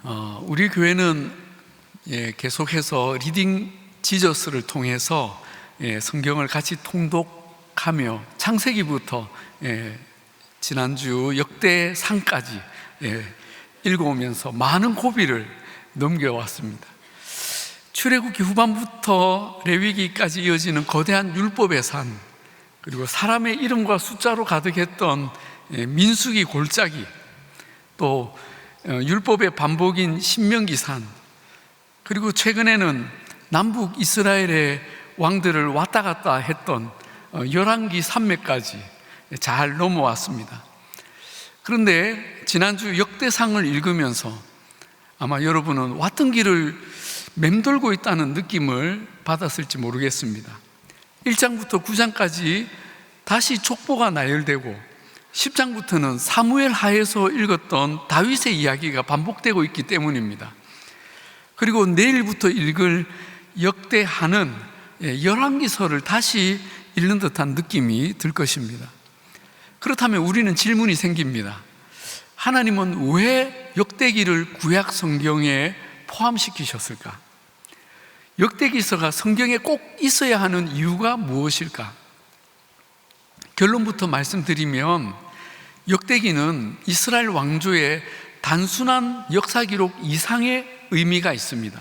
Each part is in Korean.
우리 교회는 계속해서 리딩 지저스를 통해서 성경을 같이 통독하며 창세기부터 지난주 역대상까지 읽어오면서 많은 고비를 넘겨왔습니다. 출애굽기 후반부터 레위기까지 이어지는 거대한 율법의 산, 그리고 사람의 이름과 숫자로 가득했던 민수기 골짜기, 또 율법의 반복인 신명기산, 그리고 최근에는 남북 이스라엘의 왕들을 왔다 갔다 했던 열왕기 산맥까지 잘 넘어왔습니다. 그런데 지난주 역대상을 읽으면서 아마 여러분은 왔던 길을 맴돌고 있다는 느낌을 받았을지 모르겠습니다. 1장부터 9장까지 다시 족보가 나열되고 10장부터는 사무엘 하에서 읽었던 다윗의 이야기가 반복되고 있기 때문입니다. 그리고 내일부터 읽을 역대하는 열왕기서를 다시 읽는 듯한 느낌이 들 것입니다. 그렇다면 우리는 질문이 생깁니다. 하나님은 왜 역대기를 구약 성경에 포함시키셨을까? 역대기서가 성경에 꼭 있어야 하는 이유가 무엇일까? 결론부터 말씀드리면 역대기는 이스라엘 왕조의 단순한 역사 기록 이상의 의미가 있습니다.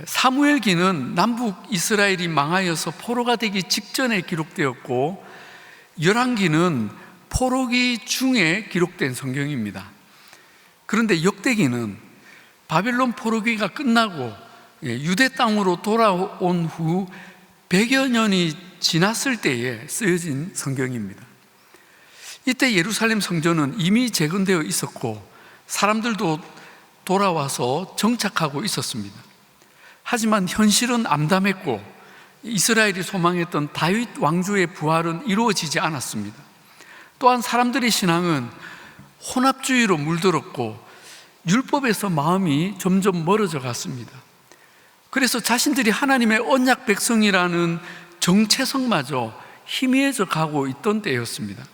사무엘기는 남북 이스라엘이 망하여서 포로가 되기 직전에 기록되었고, 열왕기는 포로기 중에 기록된 성경입니다. 그런데 역대기는 바벨론 포로기가 끝나고 유대 땅으로 돌아온 후 100여 년이 지났을 때에 쓰여진 성경입니다. 이때 예루살렘 성전은 이미 재건되어 있었고 사람들도 돌아와서 정착하고 있었습니다. 하지만 현실은 암담했고 이스라엘이 소망했던 다윗 왕조의 부활은 이루어지지 않았습니다. 또한 사람들의 신앙은 혼합주의로 물들었고 율법에서 마음이 점점 멀어져 갔습니다. 그래서 자신들이 하나님의 언약 백성이라는 정체성마저 희미해져 가고 있던 때였습니다.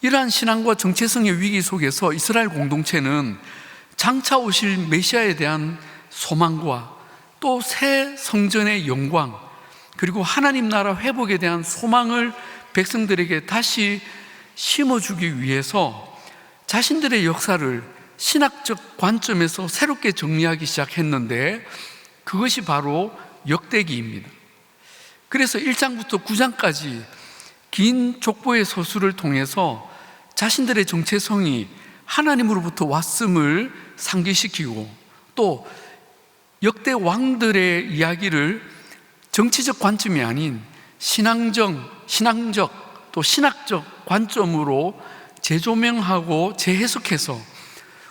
이러한 신앙과 정체성의 위기 속에서 이스라엘 공동체는 장차 오실 메시아에 대한 소망과 또 새 성전의 영광, 그리고 하나님 나라 회복에 대한 소망을 백성들에게 다시 심어주기 위해서 자신들의 역사를 신학적 관점에서 새롭게 정리하기 시작했는데, 그것이 바로 역대기입니다. 그래서 1장부터 9장까지 긴 족보의 서술을 통해서 자신들의 정체성이 하나님으로부터 왔음을 상기시키고, 또 역대 왕들의 이야기를 정치적 관점이 아닌 신앙적 또 신학적 관점으로 재조명하고 재해석해서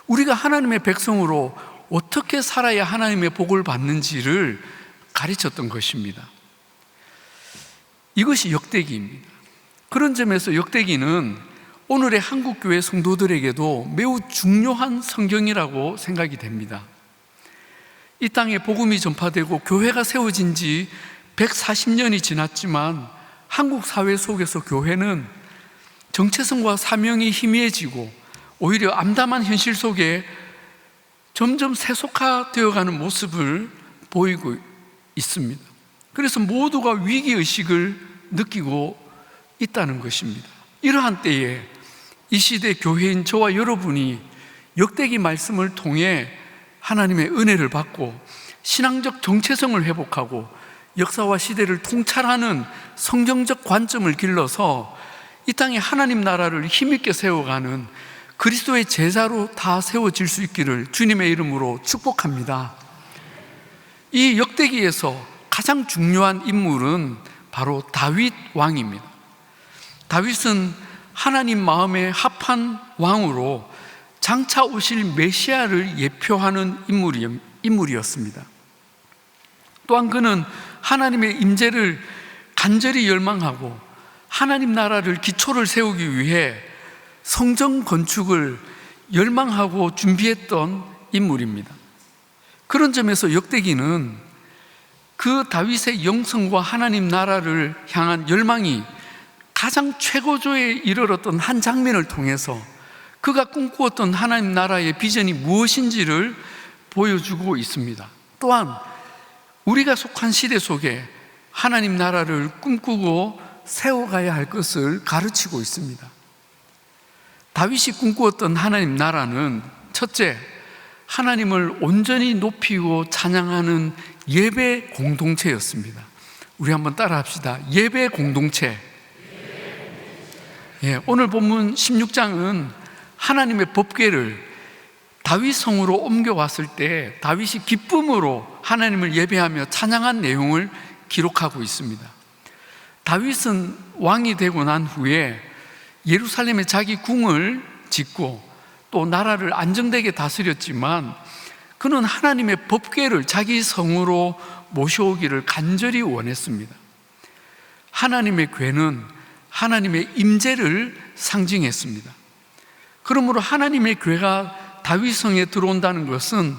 우리가 하나님의 백성으로 어떻게 살아야 하나님의 복을 받는지를 가르쳤던 것입니다. 이것이 역대기입니다. 그런 점에서 역대기는 오늘의 한국교회 성도들에게도 매우 중요한 성경이라고 생각이 됩니다. 이 땅에 복음이 전파되고 교회가 세워진 지 140년이 지났지만 한국 사회 속에서 교회는 정체성과 사명이 희미해지고 오히려 암담한 현실 속에 점점 세속화되어가는 모습을 보이고 있습니다. 그래서 모두가 위기의식을 느끼고 있다는 것입니다. 이러한 때에 이 시대 교회인 저와 여러분이 역대기 말씀을 통해 하나님의 은혜를 받고 신앙적 정체성을 회복하고 역사와 시대를 통찰하는 성경적 관점을 길러서 이 땅에 하나님 나라를 힘있게 세워가는 그리스도의 제자로 다 세워질 수 있기를 주님의 이름으로 축복합니다. 이 역대기에서 가장 중요한 인물은 바로 다윗 왕입니다. 다윗은 하나님 마음에 합한 왕으로 장차 오실 메시아를 예표하는 인물이었습니다. 또한 그는 하나님의 임재를 간절히 열망하고 하나님 나라를 기초를 세우기 위해 성전 건축을 열망하고 준비했던 인물입니다. 그런 점에서 역대기는 그 다윗의 영성과 하나님 나라를 향한 열망이 가장 최고조에 이르렀던 한 장면을 통해서 그가 꿈꾸었던 하나님 나라의 비전이 무엇인지를 보여주고 있습니다. 또한 우리가 속한 시대 속에 하나님 나라를 꿈꾸고 세워가야 할 것을 가르치고 있습니다. 다윗이 꿈꾸었던 하나님 나라는 첫째, 하나님을 온전히 높이고 찬양하는 예배 공동체였습니다. 우리 한번 따라 합시다. 예배 공동체. 오늘 본문 16장은 하나님의 법궤를 다윗 성으로 옮겨왔을 때 다윗이 기쁨으로 하나님을 예배하며 찬양한 내용을 기록하고 있습니다. 다윗은 왕이 되고 난 후에 예루살렘에 자기 궁을 짓고 또 나라를 안정되게 다스렸지만 그는 하나님의 법궤를 자기 성으로 모셔오기를 간절히 원했습니다. 하나님의 궤는 하나님의 임재를 상징했습니다. 그러므로 하나님의 궤가 다윗성에 들어온다는 것은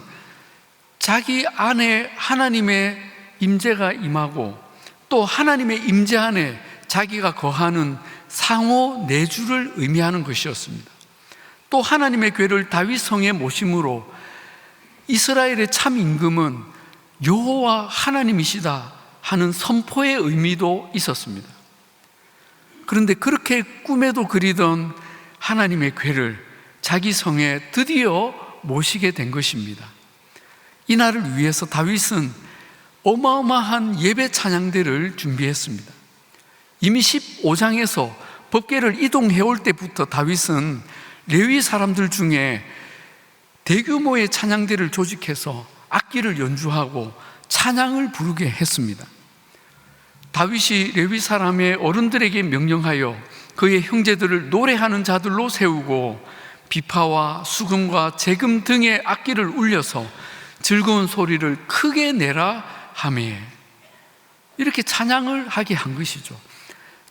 자기 안에 하나님의 임재가 임하고 또 하나님의 임재 안에 자기가 거하는 상호 내주를 의미하는 것이었습니다. 또 하나님의 궤를 다윗성에 모심으로 이스라엘의 참 임금은 여호와 하나님이시다 하는 선포의 의미도 있었습니다. 그런데 그렇게 꿈에도 그리던 하나님의 궤를 자기 성에 드디어 모시게 된 것입니다. 이날을 위해서 다윗은 어마어마한 예배 찬양대를 준비했습니다. 이미 15장에서 법궤를 이동해 올 때부터 다윗은 레위 사람들 중에 대규모의 찬양대를 조직해서 악기를 연주하고 찬양을 부르게 했습니다. 다윗이 레위 사람의 어른들에게 명령하여 그의 형제들을 노래하는 자들로 세우고 비파와 수금과 재금 등의 악기를 울려서 즐거운 소리를 크게 내라 하매 이렇게 찬양을 하게 한 것이죠.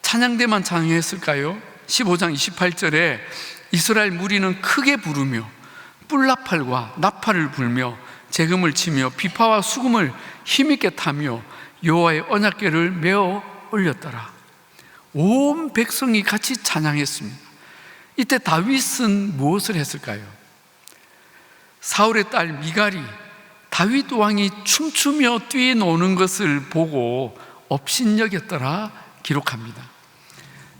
찬양대만 찬양했을까요? 15장 28절에 이스라엘 무리는 크게 부르며 뿔나팔과 나팔을 불며 재금을 치며 비파와 수금을 힘있게 타며 여호와의 언약궤를 메어 올렸더라. 온 백성이 같이 찬양했습니다. 이때 다윗은 무엇을 했을까요? 사울의 딸 미갈이 다윗 왕이 춤추며 뛰노는 것을 보고 업신여겼더라 기록합니다.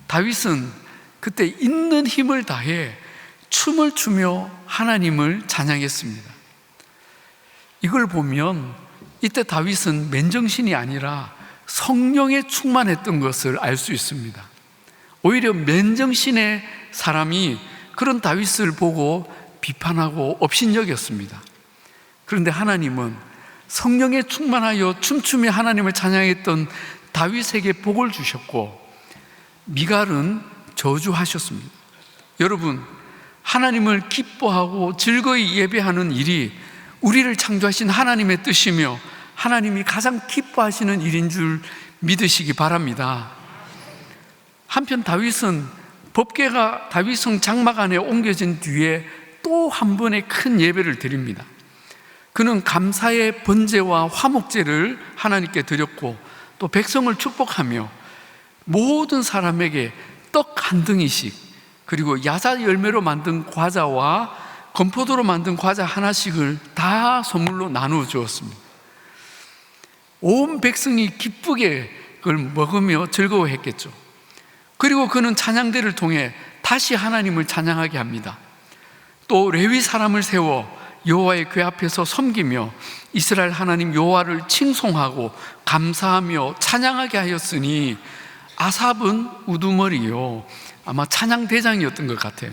다윗은 그때 있는 힘을 다해 춤을 추며 하나님을 찬양했습니다. 이걸 보면 이때 다윗은 맨정신이 아니라 성령에 충만했던 것을 알 수 있습니다. 오히려 맨정신의 사람이 그런 다윗을 보고 비판하고 업신여겼습니다. 그런데 하나님은 성령에 충만하여 춤추며 하나님을 찬양했던 다윗에게 복을 주셨고 미갈은 저주하셨습니다. 여러분, 하나님을 기뻐하고 즐거이 예배하는 일이 우리를 창조하신 하나님의 뜻이며 하나님이 가장 기뻐하시는 일인 줄 믿으시기 바랍니다. 한편 다윗은 법궤가 다윗성 장막 안에 옮겨진 뒤에 또 한 번의 큰 예배를 드립니다. 그는 감사의 번제와 화목제를 하나님께 드렸고 또 백성을 축복하며 모든 사람에게 떡 한 덩이씩 그리고 야자 열매로 만든 과자와 건포도로 만든 과자 하나씩을 다 선물로 나누어 주었습니다. 온 백성이 기쁘게 그걸 먹으며 즐거워했겠죠. 그리고 그는 찬양대를 통해 다시 하나님을 찬양하게 합니다. 또 레위 사람을 세워 여호와의 궤 앞에서 섬기며 이스라엘 하나님 여호와를 칭송하고 감사하며 찬양하게 하였으니 아삽은 우두머리요 아마 찬양대장이었던 것 같아요.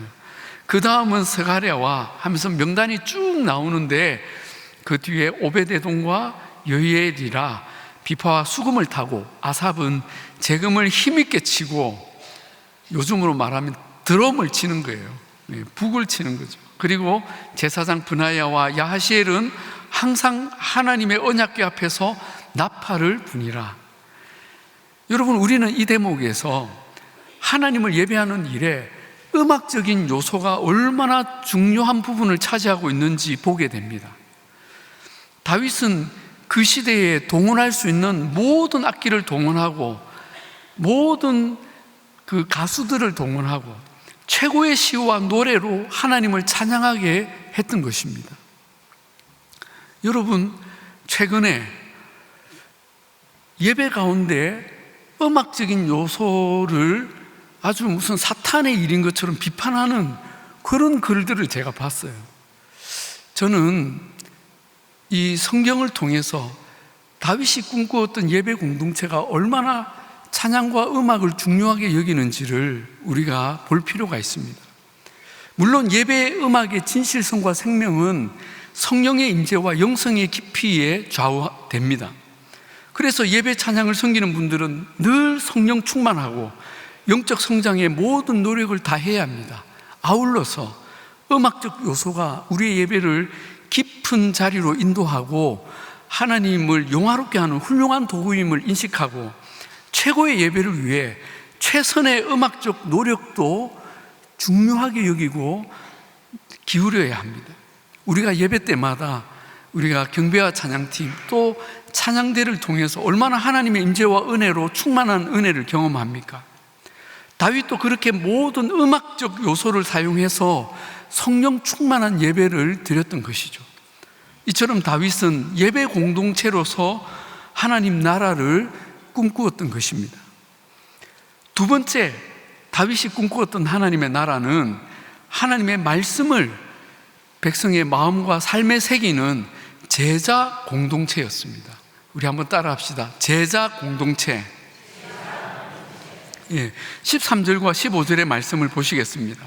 그 다음은 스가랴와 하면서 명단이 쭉 나오는데 그 뒤에 오베데돔과 여히엘이라 비파와 수금을 타고 아삽은 재금을 힘있게 치고 요즘으로 말하면 드럼을 치는 거예요. 북을 치는 거죠. 그리고 제사장 브나야와 야하시엘은 항상 하나님의 언약궤 앞에서 나팔을 부니라. 여러분, 우리는 이 대목에서 하나님을 예배하는 일에 음악적인 요소가 얼마나 중요한 부분을 차지하고 있는지 보게 됩니다. 다윗은 그 시대에 동원할 수 있는 모든 악기를 동원하고 모든 그 가수들을 동원하고 최고의 시와 노래로 하나님을 찬양하게 했던 것입니다. 여러분, 최근에 예배 가운데 음악적인 요소를 아주 무슨 사탄의 일인 것처럼 비판하는 그런 글들을 제가 봤어요. 저는 이 성경을 통해서 다윗이 꿈꾸었던 예배 공동체가 얼마나 찬양과 음악을 중요하게 여기는지를 우리가 볼 필요가 있습니다. 물론 예배 음악의 진실성과 생명은 성령의 임재와 영성의 깊이에 좌우됩니다. 그래서 예배 찬양을 섬기는 분들은 늘 성령 충만하고 영적 성장에 모든 노력을 다해야 합니다. 아울러서 음악적 요소가 우리의 예배를 깊은 자리로 인도하고 하나님을 영화롭게 하는 훌륭한 도구임을 인식하고 최고의 예배를 위해 최선의 음악적 노력도 중요하게 여기고 기울여야 합니다. 우리가 예배 때마다 우리가 경배와 찬양팀 또 찬양대를 통해서 얼마나 하나님의 임재와 은혜로 충만한 은혜를 경험합니까? 다윗도 그렇게 모든 음악적 요소를 사용해서 성령 충만한 예배를 드렸던 것이죠. 이처럼 다윗은 예배 공동체로서 하나님 나라를 꿈꾸었던 것입니다. 두 번째, 다윗이 꿈꾸었던 하나님의 나라는 하나님의 말씀을 백성의 마음과 삶에 새기는 제자 공동체였습니다. 우리 한번 따라 합시다. 제자 공동체. 13절과 15절의 말씀을 보시겠습니다.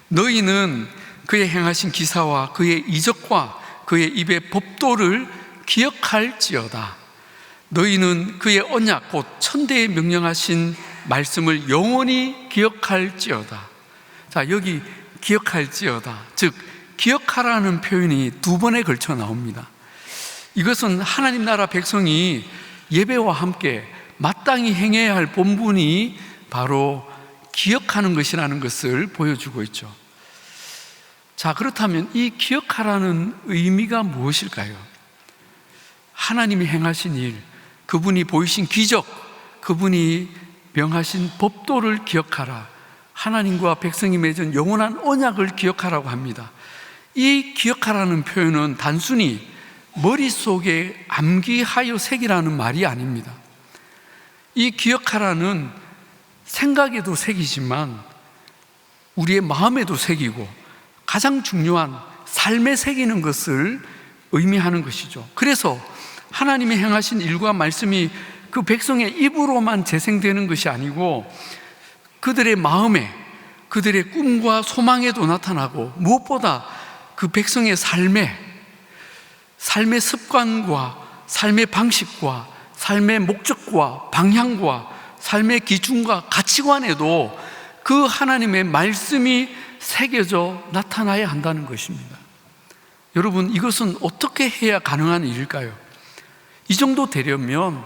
너희는 그의 행하신 기사와 그의 이적과 그의 입의 법도를 기억할지어다. 너희는 그의 언약 곧 천대에 명령하신 말씀을 영원히 기억할지어다. 자, 여기 기억할지어다, 즉 기억하라는 표현이 두 번에 걸쳐 나옵니다. 이것은 하나님 나라 백성이 예배와 함께 마땅히 행해야 할 본분이 바로 기억하는 것이라는 것을 보여주고 있죠. 자, 그렇다면 이 기억하라는 의미가 무엇일까요? 하나님이 행하신 일, 그분이 보이신 기적, 그분이 명하신 법도를 기억하라, 하나님과 백성이 맺은 영원한 언약을 기억하라고 합니다. 이 기억하라는 표현은 단순히 머릿속에 암기하여 새기라는 말이 아닙니다. 이 기억하라는 생각에도 새기지만 우리의 마음에도 새기고 가장 중요한 삶에 새기는 것을 의미하는 것이죠. 그래서 하나님이 행하신 일과 말씀이 그 백성의 입으로만 재생되는 것이 아니고 그들의 마음에, 그들의 꿈과 소망에도 나타나고 무엇보다 그 백성의 삶의 습관과 삶의 방식과 삶의 목적과 방향과 삶의 기준과 가치관에도 그 하나님의 말씀이 새겨져 나타나야 한다는 것입니다. 여러분, 이것은 어떻게 해야 가능한 일일까요? 이 정도 되려면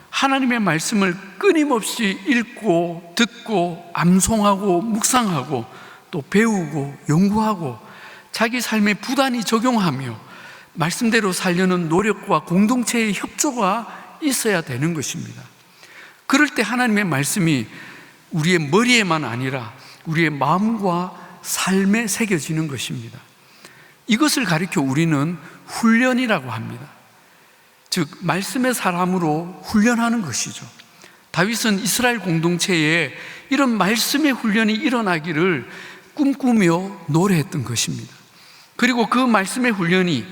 하나님의 말씀을 끊임없이 읽고 듣고 암송하고 묵상하고 또 배우고 연구하고 자기 삶에 부단히 적용하며 말씀대로 살려는 노력과 공동체의 협조가 있어야 되는 것입니다. 그럴 때 하나님의 말씀이 우리의 머리에만 아니라 우리의 마음과 삶에 새겨지는 것입니다. 이것을 가리켜 우리는 훈련이라고 합니다. 즉 말씀의 사람으로 훈련하는 것이죠. 다윗은 이스라엘 공동체에 이런 말씀의 훈련이 일어나기를 꿈꾸며 노래했던 것입니다. 그리고 그 말씀의 훈련이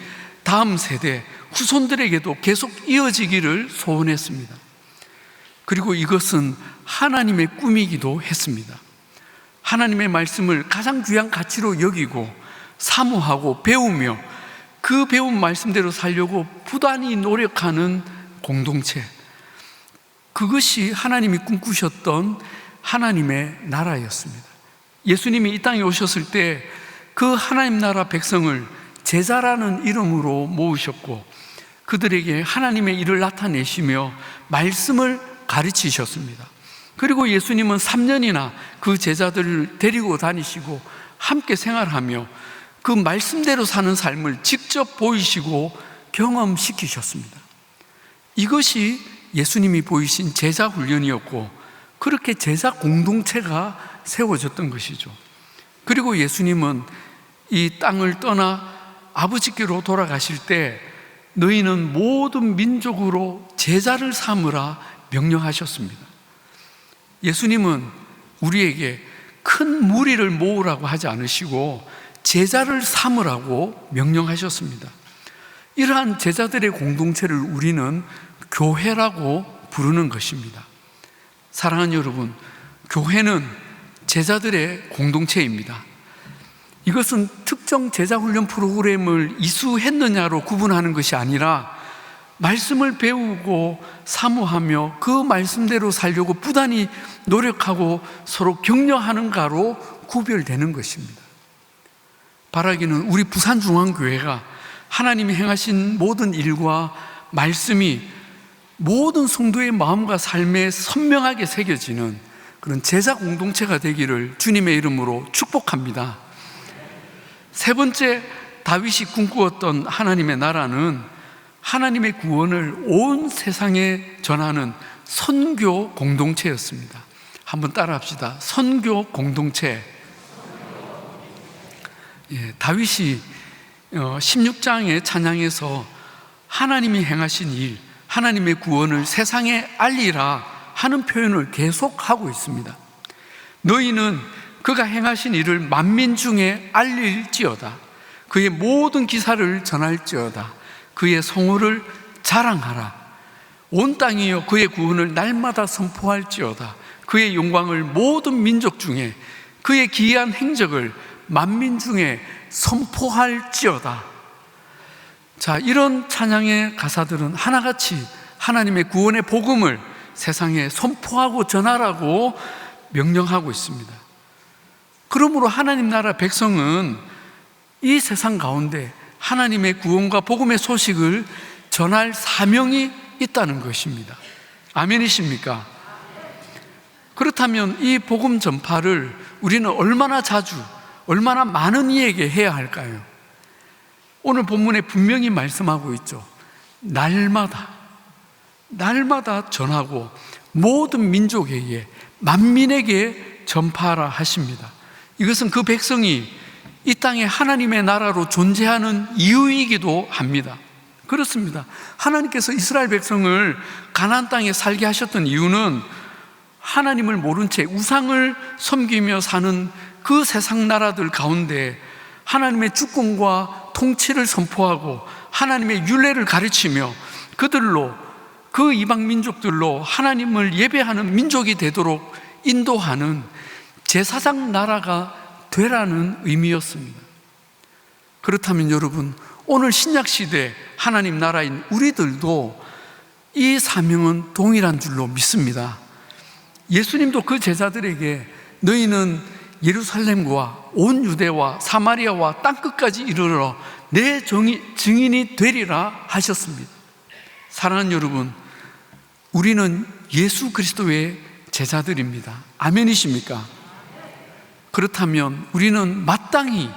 다음 세대 후손들에게도 계속 이어지기를 소원했습니다. 그리고 이것은 하나님의 꿈이기도 했습니다. 하나님의 말씀을 가장 귀한 가치로 여기고 사모하고 배우며 그 배운 말씀대로 살려고 부단히 노력하는 공동체, 그것이 하나님이 꿈꾸셨던 하나님의 나라였습니다. 예수님이 이 땅에 오셨을 때 그 하나님 나라 백성을 제자라는 이름으로 모으셨고 그들에게 하나님의 일을 나타내시며 말씀을 가르치셨습니다. 그리고 예수님은 3년이나 그 제자들을 데리고 다니시고 함께 생활하며 그 말씀대로 사는 삶을 직접 보이시고 경험시키셨습니다. 이것이 예수님이 보이신 제자 훈련이었고 그렇게 제자 공동체가 세워졌던 것이죠. 그리고 예수님은 이 땅을 떠나 아버지께로 돌아가실 때 너희는 모든 민족으로 제자를 삼으라 명령하셨습니다. 예수님은 우리에게 큰 무리를 모으라고 하지 않으시고 제자를 삼으라고 명령하셨습니다. 이러한 제자들의 공동체를 우리는 교회라고 부르는 것입니다. 사랑하는 여러분, 교회는 제자들의 공동체입니다. 이것은 특정 제자훈련 프로그램을 이수했느냐로 구분하는 것이 아니라 말씀을 배우고 사모하며 그 말씀대로 살려고 부단히 노력하고 서로 격려하는가로 구별되는 것입니다. 바라기는 우리 부산중앙교회가 하나님이 행하신 모든 일과 말씀이 모든 성도의 마음과 삶에 선명하게 새겨지는 그런 제자 공동체가 되기를 주님의 이름으로 축복합니다. 세 번째, 다윗이 꿈꾸었던 하나님의 나라는 하나님의 구원을 온 세상에 전하는 선교 공동체였습니다. 한번 따라합시다. 선교 공동체. 다윗이 16장의 찬양에서 하나님이 행하신 일, 하나님의 구원을 세상에 알리라 하는 표현을 계속하고 있습니다. 너희는 그가 행하신 일을 만민 중에 알릴지어다. 그의 모든 기사를 전할지어다. 그의 성호를 자랑하라. 온 땅이여 그의 구원을 날마다 선포할지어다. 그의 영광을 모든 민족 중에, 그의 기이한 행적을 만민 중에 선포할지어다. 자, 이런 찬양의 가사들은 하나같이 하나님의 구원의 복음을 세상에 선포하고 전하라고 명령하고 있습니다. 그러므로 하나님 나라 백성은 이 세상 가운데 하나님의 구원과 복음의 소식을 전할 사명이 있다는 것입니다. 아멘이십니까? 그렇다면 이 복음 전파를 우리는 얼마나 자주, 얼마나 많은 이에게 해야 할까요? 오늘 본문에 분명히 말씀하고 있죠. 날마다 전하고 모든 민족에게, 만민에게 전파하라 하십니다. 이것은 그 백성이 이 땅에 하나님의 나라로 존재하는 이유이기도 합니다. 그렇습니다. 하나님께서 이스라엘 백성을 가나안 땅에 살게 하셨던 이유는 하나님을 모른 채 우상을 섬기며 사는 그 세상 나라들 가운데 하나님의 주권과 통치를 선포하고 하나님의 율례를 가르치며 그들로, 그 이방 민족들로 하나님을 예배하는 민족이 되도록 인도하는 제사장 나라가 되라는 의미였습니다. 그렇다면 여러분, 오늘 신약시대 하나님 나라인 우리들도 이 사명은 동일한 줄로 믿습니다. 예수님도 그 제자들에게 너희는 예루살렘과 온 유대와 사마리아와 땅끝까지 이르러 내 증인이 되리라 하셨습니다. 사랑하는 여러분, 우리는 예수 그리스도의 제자들입니다. 아멘이십니까? 그렇다면 우리는 마땅히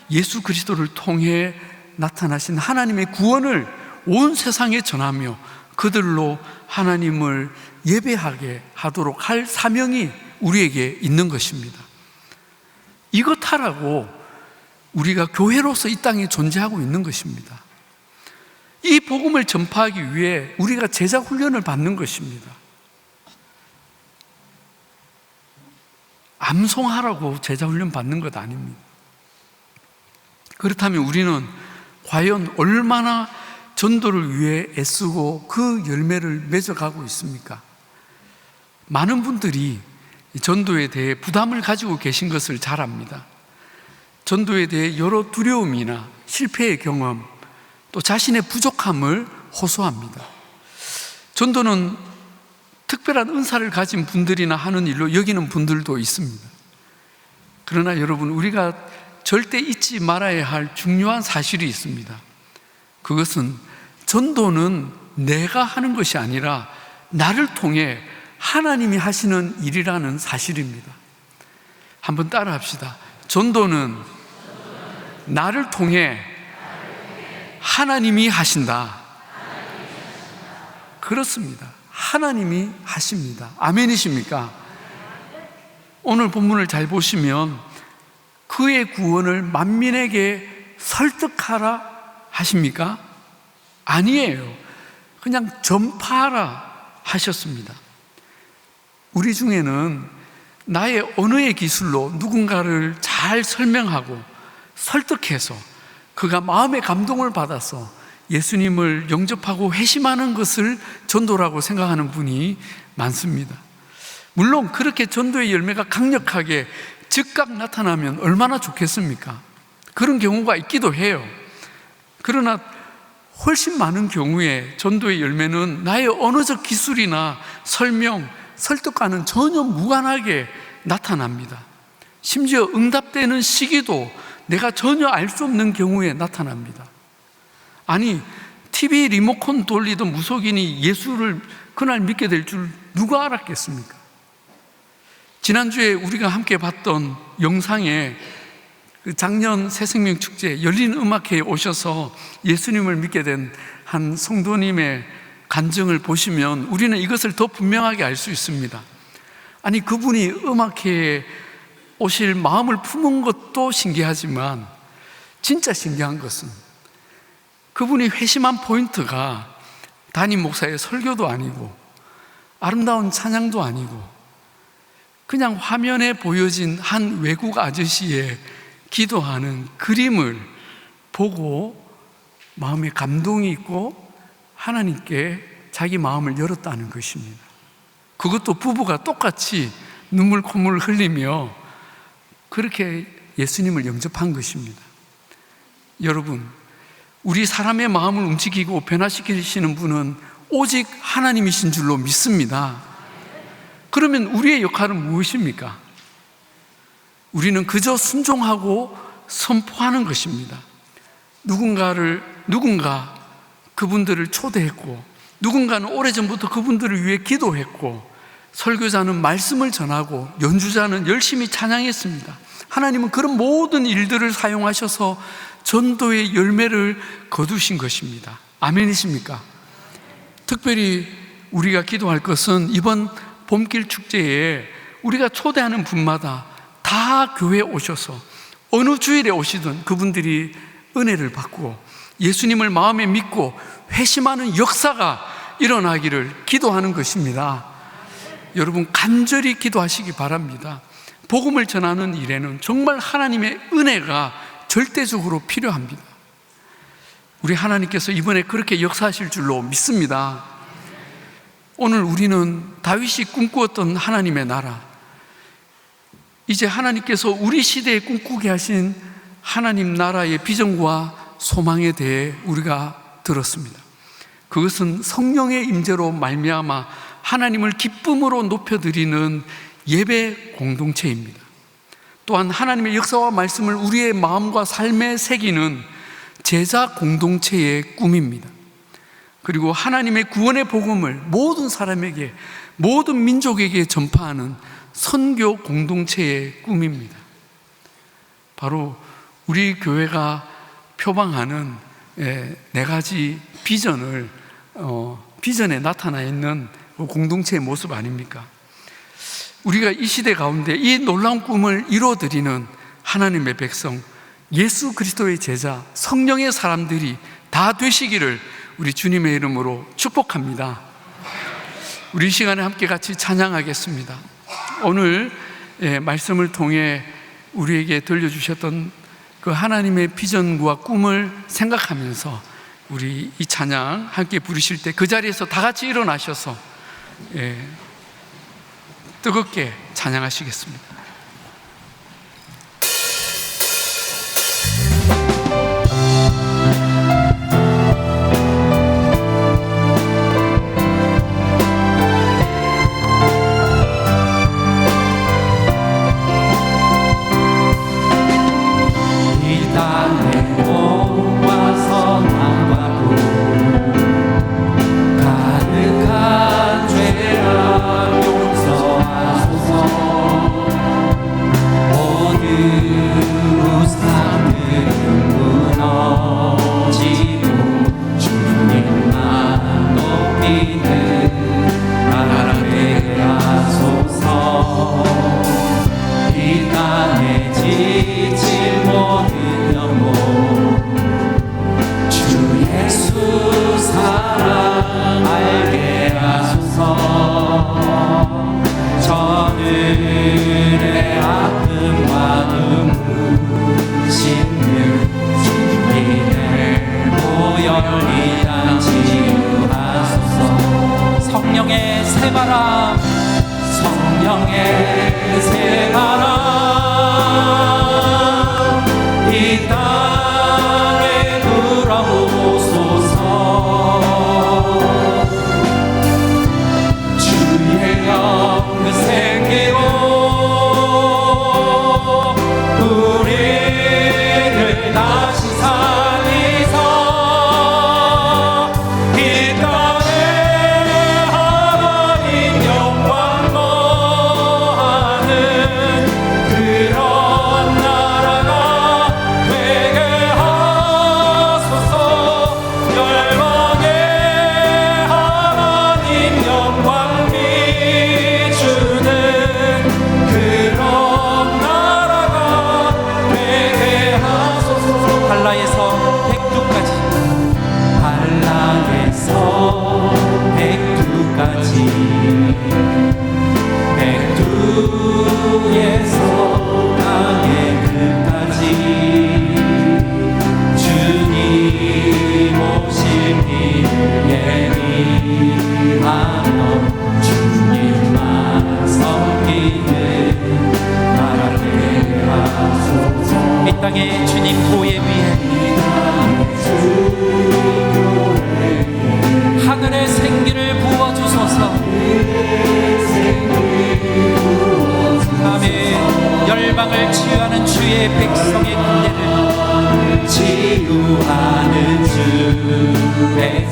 예수 그리스도를 통해 나타나신 하나님의 구원을 온 세상에 전하며 그들로 하나님을 예배하게 하도록 할 사명이 우리에게 있는 것입니다. 이것 하라고 우리가 교회로서 이 땅에 존재하고 있는 것입니다. 이 복음을 전파하기 위해 우리가 제자 훈련을 받는 것입니다. 암송하라고 제자 훈련 받는 것 아닙니다. 그렇다면 우리는 과연 얼마나 전도를 위해 애쓰고 그 열매를 맺어가고 있습니까? 많은 분들이 전도에 대해 부담을 가지고 계신 것을 잘 압니다. 전도에 대해 여러 두려움이나 실패의 경험, 또 자신의 부족함을 호소합니다. 전도는 특별한 은사를 가진 분들이나 하는 일로 여기는 분들도 있습니다. 그러나 여러분, 우리가 절대 잊지 말아야 할 중요한 사실이 있습니다. 그것은 전도는 내가 하는 것이 아니라 나를 통해 하나님이 하시는 일이라는 사실입니다. 한번 따라 합시다. 전도는 나를 통해 하나님이 하신다. 그렇습니다. 하나님이 하십니다. 아멘이십니까? 오늘 본문을 잘 보시면 그의 구원을 만민에게 설득하라 하십니까? 아니에요. 그냥 전파하라 하셨습니다. 우리 중에는 나의 언어의 기술로 누군가를 잘 설명하고 설득해서 그가 마음의 감동을 받아서 예수님을 영접하고 회심하는 것을 전도라고 생각하는 분이 많습니다. 물론 그렇게 전도의 열매가 강력하게 즉각 나타나면 얼마나 좋겠습니까? 그런 경우가 있기도 해요. 그러나 훨씬 많은 경우에 전도의 열매는 나의 언어적 기술이나 설명, 설득과는 전혀 무관하게 나타납니다. 심지어 응답되는 시기도 내가 전혀 알 수 없는 경우에 나타납니다. 아니, TV 리모컨 돌리던 무속인이 예수를 그날 믿게 될 줄 누가 알았겠습니까? 지난주에 우리가 함께 봤던 영상에 작년 새생명 축제 열린 음악회에 오셔서 예수님을 믿게 된 한 성도님의 간증을 보시면 우리는 이것을 더 분명하게 알 수 있습니다. 아니, 그분이 음악회에 오실 마음을 품은 것도 신기하지만 진짜 신기한 것은 그분이 회심한 포인트가 담임 목사의 설교도 아니고 아름다운 찬양도 아니고 그냥 화면에 보여진 한 외국 아저씨의 기도하는 그림을 보고 마음에 감동이 있고 하나님께 자기 마음을 열었다는 것입니다. 그것도 부부가 똑같이 눈물 콧물 흘리며 그렇게 예수님을 영접한 것입니다. 여러분, 우리 사람의 마음을 움직이고 변화시키시는 분은 오직 하나님이신 줄로 믿습니다. 그러면 우리의 역할은 무엇입니까? 우리는 그저 순종하고 선포하는 것입니다. 누군가 그분들을 초대했고, 누군가는 오래전부터 그분들을 위해 기도했고, 설교자는 말씀을 전하고, 연주자는 열심히 찬양했습니다. 하나님은 그런 모든 일들을 사용하셔서 전도의 열매를 거두신 것입니다. 아멘이십니까? 특별히 우리가 기도할 것은 이번 봄길 축제에 우리가 초대하는 분마다 다 교회에 오셔서 어느 주일에 오시든 그분들이 은혜를 받고 예수님을 마음에 믿고 회심하는 역사가 일어나기를 기도하는 것입니다. 여러분, 간절히 기도하시기 바랍니다. 복음을 전하는 일에는 정말 하나님의 은혜가 절대적으로 필요합니다. 우리 하나님께서 이번에 그렇게 역사하실 줄로 믿습니다. 오늘 우리는 다윗이 꿈꾸었던 하나님의 나라, 이제 하나님께서 우리 시대에 꿈꾸게 하신 하나님 나라의 비전과 소망에 대해 우리가 들었습니다. 그것은 성령의 임재로 말미암아 하나님을 기쁨으로 높여드리는 예배 공동체입니다. 또한 하나님의 역사와 말씀을 우리의 마음과 삶에 새기는 제자 공동체의 꿈입니다. 그리고 하나님의 구원의 복음을 모든 사람에게, 모든 민족에게 전파하는 선교 공동체의 꿈입니다. 바로 우리 교회가 표방하는 네 가지 비전을 비전에 나타나 있는 공동체의 모습 아닙니까? 우리가 이 시대 가운데 이 놀라운 꿈을 이루어드리는 하나님의 백성, 예수 그리스도의 제자, 성령의 사람들이 다 되시기를 우리 주님의 이름으로 축복합니다. 우리 이 시간에 함께 같이 찬양하겠습니다. 오늘 말씀을 통해 우리에게 들려주셨던 그 하나님의 비전과 꿈을 생각하면서 우리 이 찬양 함께 부르실 때 그 자리에서 다 같이 일어나셔서 뜨겁게 찬양하시겠습니다. 가득한 죄악 용서하소서. 이 땅 치유하소서. 성령의 새바람, 성령의 새바람 이 땅에 불어오소서. 주의 영 생기로 우리를 다시 살리사 이 땅에 하나님 영광 거하는 그런 나라가 되게 하소서. 열방에 하나님 영광 비추는 그런 나라가 되게 하소서. 한라에서 백두까지, 한라에서 백두까지, 백두에서 땅의 끝까지 주님 오신 길을 예비하며 주님만 섬기는 나라 되게 하소서. 이 땅에 주님 보혜 위에 하늘의 생기를 부어주소서. 아멘. 열방을 치유하는 주의 백성의 군대를 치유하는 주 백성